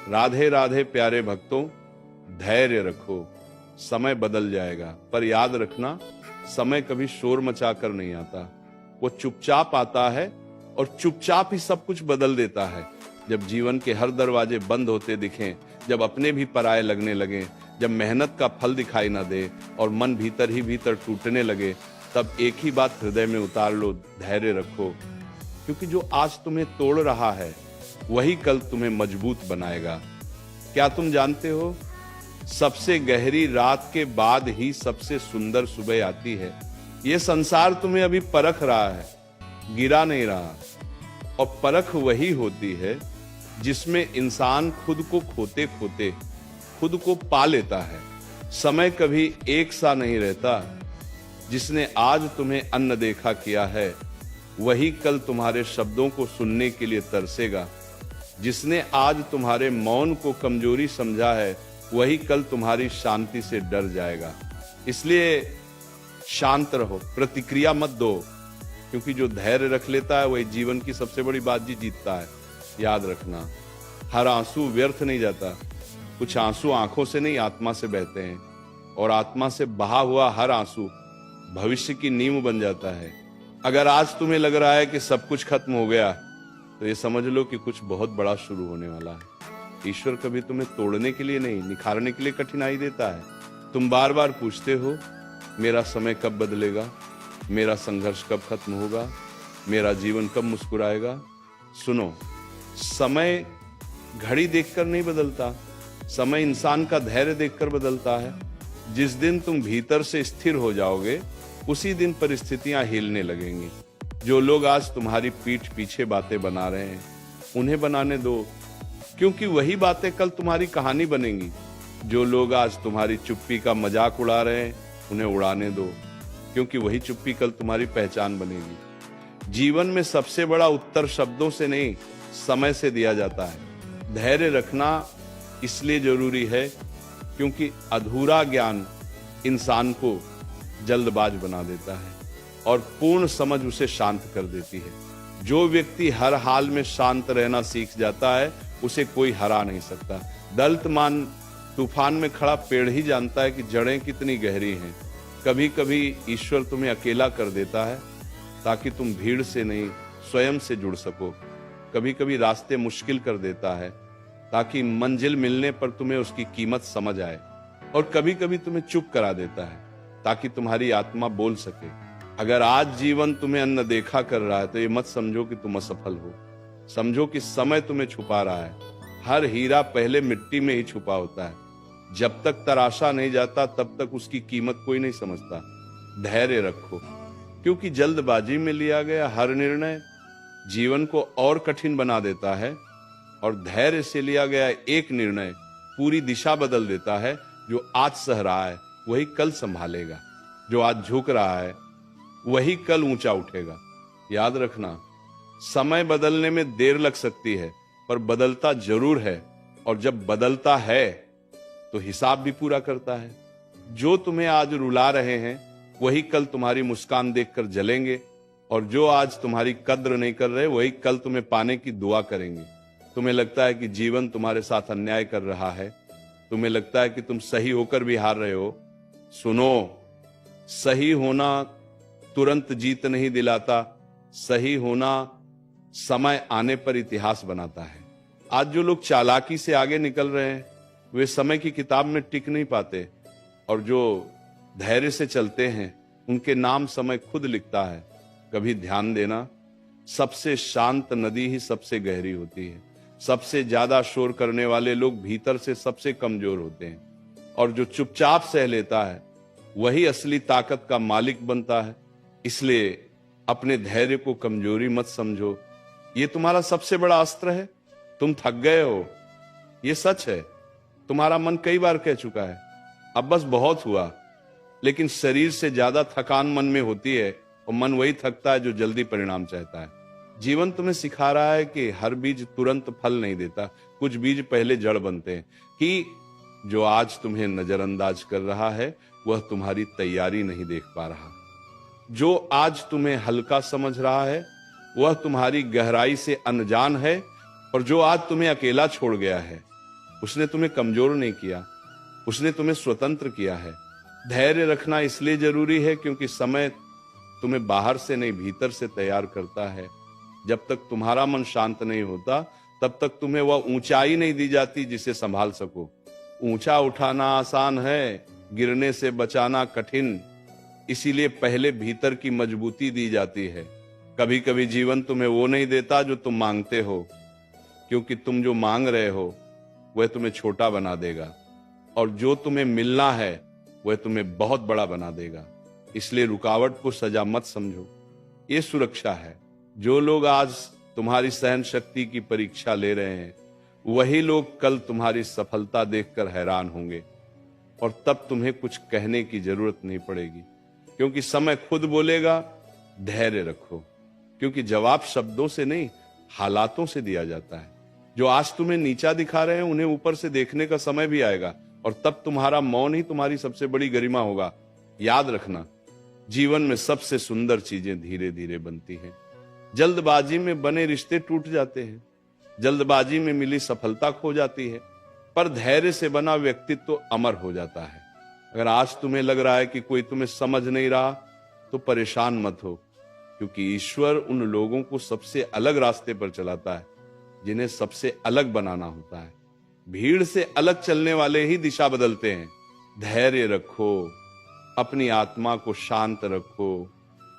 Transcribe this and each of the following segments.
राधे राधे प्यारे भक्तों, धैर्य रखो, समय बदल जाएगा। पर याद रखना, समय कभी शोर मचाकर नहीं आता, वो चुपचाप आता है और चुपचाप ही सब कुछ बदल देता है। जब जीवन के हर दरवाजे बंद होते दिखें, जब अपने भी पराये लगने लगे, जब मेहनत का फल दिखाई ना दे और मन भीतर ही भीतर टूटने लगे, तब एक ही बात हृदय में उतार लो, धैर्य रखो। क्योंकि जो आज तुम्हें तोड़ रहा है वही कल तुम्हें मजबूत बनाएगा। क्या तुम जानते हो, सबसे गहरी रात के बाद ही सबसे सुंदर सुबह आती है। ये संसार तुम्हें अभी परख रहा है, गिरा नहीं रहा। और परख वही होती है जिसमें इंसान खुद को खोते खोते खुद को पा लेता है। समय कभी एक सा नहीं रहता। जिसने आज तुम्हें अन्न देखा किया है वही कल तुम्हारे शब्दों को सुनने के लिए तरसेगा। जिसने आज तुम्हारे मौन को कमजोरी समझा है वही कल तुम्हारी शांति से डर जाएगा। इसलिए शांत रहो, प्रतिक्रिया मत दो, क्योंकि जो धैर्य रख लेता है वही जीवन की सबसे बड़ी बाजी जीतता है। याद रखना, हर आंसू व्यर्थ नहीं जाता। कुछ आंसू आंखों से नहीं, आत्मा से बहते हैं, और आत्मा से बहा हुआ हर आंसू भविष्य की नींव बन जाता है। अगर आज तुम्हें लग रहा है कि सब कुछ खत्म हो गया, तो ये समझ लो कि कुछ बहुत बड़ा शुरू होने वाला है। ईश्वर कभी तुम्हें तोड़ने के लिए नहीं, निखारने के लिए कठिनाई देता है। तुम बार बार पूछते हो, मेरा समय कब बदलेगा, मेरा संघर्ष कब खत्म होगा, मेरा जीवन कब मुस्कुराएगा। सुनो, समय घड़ी देखकर नहीं बदलता, समय इंसान का धैर्य देखकर बदलता है। जिस दिन तुम भीतर से स्थिर हो जाओगे, उसी दिन परिस्थितियां हिलने लगेंगी। जो लोग आज तुम्हारी पीठ पीछे बातें बना रहे हैं, उन्हें बनाने दो, क्योंकि वही बातें कल तुम्हारी कहानी बनेंगी। जो लोग आज तुम्हारी चुप्पी का मजाक उड़ा रहे हैं, उन्हें उड़ाने दो, क्योंकि वही चुप्पी कल तुम्हारी पहचान बनेगी। जीवन में सबसे बड़ा उत्तर शब्दों से नहीं, समय से दिया जाता है। धैर्य रखना इसलिए जरूरी है क्योंकि अधूरा ज्ञान इंसान को जल्दबाज बना देता है और पूर्ण समझ उसे शांत कर देती है। जो व्यक्ति हर हाल में शांत रहना सीख जाता है, उसे कोई हरा नहीं सकता। दल्तमान तूफान में खड़ा पेड़ ही जानता है कि जड़ें कितनी गहरी हैं। कभी कभी ईश्वर तुम्हें अकेला कर देता है ताकि तुम भीड़ से नहीं, स्वयं से जुड़ सको। कभी कभी रास्ते मुश्किल कर देता है ताकि मंजिल मिलने पर तुम्हें उसकी कीमत समझ आए। और कभी कभी तुम्हें चुप करा देता है ताकि तुम्हारी आत्मा बोल सके। अगर आज जीवन तुम्हें अन्न देखा कर रहा है, तो ये मत समझो कि तुम असफल हो। समझो कि समय तुम्हें छुपा रहा है। हर हीरा पहले मिट्टी में ही छुपा होता है। जब तक तराशा नहीं जाता, तब तक उसकी कीमत कोई नहीं समझता। धैर्य रखो, क्योंकि जल्दबाजी में लिया गया हर निर्णय जीवन को और कठिन बना देता है, और धैर्य से लिया गया एक निर्णय पूरी दिशा बदल देता है। जो आज सह रहा है वही कल संभालेगा, जो आज झुक रहा है वही कल ऊंचा उठेगा। याद रखना, समय बदलने में देर लग सकती है, पर बदलता जरूर है, और जब बदलता है तो हिसाब भी पूरा करता है। जो तुम्हें आज रुला रहे हैं वही कल तुम्हारी मुस्कान देखकर जलेंगे, और जो आज तुम्हारी कद्र नहीं कर रहे वही कल तुम्हें पाने की दुआ करेंगे। तुम्हें लगता है कि जीवन तुम्हारे साथ अन्याय कर रहा है, तुम्हें लगता है कि तुम सही होकर भी हार रहे हो। सुनो, सही होना तुरंत जीत नहीं दिलाता, सही होना समय आने पर इतिहास बनाता है। आज जो लोग चालाकी से आगे निकल रहे हैं, वे समय की किताब में टिक नहीं पाते, और जो धैर्य से चलते हैं उनके नाम समय खुद लिखता है। कभी ध्यान देना, सबसे शांत नदी ही सबसे गहरी होती है। सबसे ज्यादा शोर करने वाले लोग भीतर से सबसे कमजोर होते हैं, और जो चुपचाप सह लेता है वही असली ताकत का मालिक बनता है। इसलिए अपने धैर्य को कमजोरी मत समझो, ये तुम्हारा सबसे बड़ा अस्त्र है। तुम थक गए हो, ये सच है, तुम्हारा मन कई बार कह चुका है अब बस बहुत हुआ। लेकिन शरीर से ज्यादा थकान मन में होती है, और मन वही थकता है जो जल्दी परिणाम चाहता है। जीवन तुम्हें सिखा रहा है कि हर बीज तुरंत फल नहीं देता, कुछ बीज पहले जड़ बनते हैं। कि जो आज तुम्हें नजरअंदाज कर रहा है वह तुम्हारी तैयारी नहीं देख पा रहा। जो आज तुम्हें हल्का समझ रहा है वह तुम्हारी गहराई से अनजान है, और जो आज तुम्हें अकेला छोड़ गया है उसने तुम्हें कमजोर नहीं किया, उसने तुम्हें स्वतंत्र किया है। धैर्य रखना इसलिए जरूरी है क्योंकि समय तुम्हें बाहर से नहीं भीतर से तैयार करता है। जब तक तुम्हारा मन शांत नहीं होता तब तक तुम्हें वह ऊंचाई नहीं दी जाती जिसे संभाल सको। ऊंचा उठाना आसान है, गिरने से बचाना कठिन। इसीलिए पहले भीतर की मजबूती दी जाती है। कभी कभी जीवन तुम्हें वो नहीं देता जो तुम मांगते हो, क्योंकि तुम जो मांग रहे हो वह तुम्हें छोटा बना देगा, और जो तुम्हें मिलना है वह तुम्हें बहुत बड़ा बना देगा। इसलिए रुकावट को सजा मत समझो, ये सुरक्षा है। जो लोग आज तुम्हारी सहन शक्ति की परीक्षा ले रहे हैं वही लोग कल तुम्हारी सफलता देखकर हैरान होंगे, और तब तुम्हें कुछ कहने की जरूरत नहीं पड़ेगी, क्योंकि समय खुद बोलेगा धैर्य रखो। क्योंकि जवाब शब्दों से नहीं हालातों से दिया जाता है। जो आज तुम्हें नीचा दिखा रहे हैं उन्हें ऊपर से देखने का समय भी आएगा, और तब तुम्हारा मौन ही तुम्हारी सबसे बड़ी गरिमा होगा। याद रखना, जीवन में सबसे सुंदर चीजें धीरे धीरे बनती हैं। जल्दबाजी में बने रिश्ते टूट जाते हैं, जल्दबाजी में मिली सफलता खो जाती है, पर धैर्य से बना व्यक्तित्व अमर हो जाता है। अगर आज तुम्हें लग रहा है कि कोई तुम्हें समझ नहीं रहा तो परेशान मत हो, क्योंकि ईश्वर उन लोगों को सबसे अलग रास्ते पर चलाता है जिन्हें सबसे अलग बनाना होता है। भीड़ से अलग चलने वाले ही दिशा बदलते हैं। धैर्य रखो, अपनी आत्मा को शांत रखो,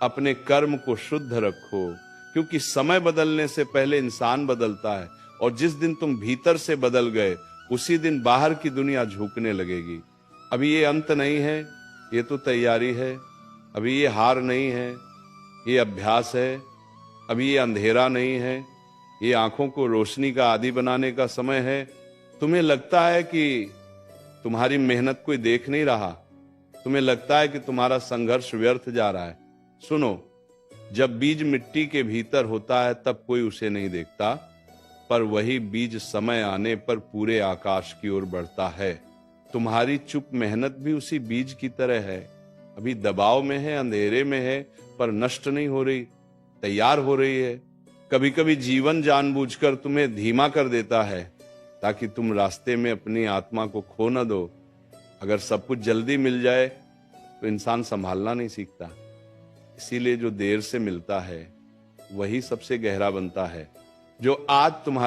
अपने कर्म को शुद्ध रखो, क्योंकि समय बदलने से पहले इंसान बदलता है, और जिस दिन तुम भीतर से बदल गए उसी दिन बाहर की दुनिया झुकने लगेगी। अभी ये अंत नहीं है, ये तो तैयारी है। अभी ये हार नहीं है, ये अभ्यास है। अभी ये अंधेरा नहीं है, ये आंखों को रोशनी का आदि बनाने का समय है। तुम्हें लगता है कि तुम्हारी मेहनत कोई देख नहीं रहा, तुम्हें लगता है कि तुम्हारा संघर्ष व्यर्थ जा रहा है। सुनो, जब बीज मिट्टी के भीतर होता है तब कोई उसे नहीं देखता, पर वही बीज समय आने पर पूरे आकाश की ओर बढ़ता है। तुम्हारी चुप मेहनत भी उसी बीज की तरह है। अभी दबाव में है, अंधेरे में है, पर नष्ट नहीं हो रही, तैयार हो रही है। कभी कभी जीवन जानबूझकर तुम्हें धीमा कर देता है ताकि तुम रास्ते में अपनी आत्मा को खो न दो। अगर सब कुछ जल्दी मिल जाए तो इंसान संभालना नहीं सीखता। इसीलिए जो देर से मिलता है वही सबसे गहरा बनता है। जो आज तुम्हारा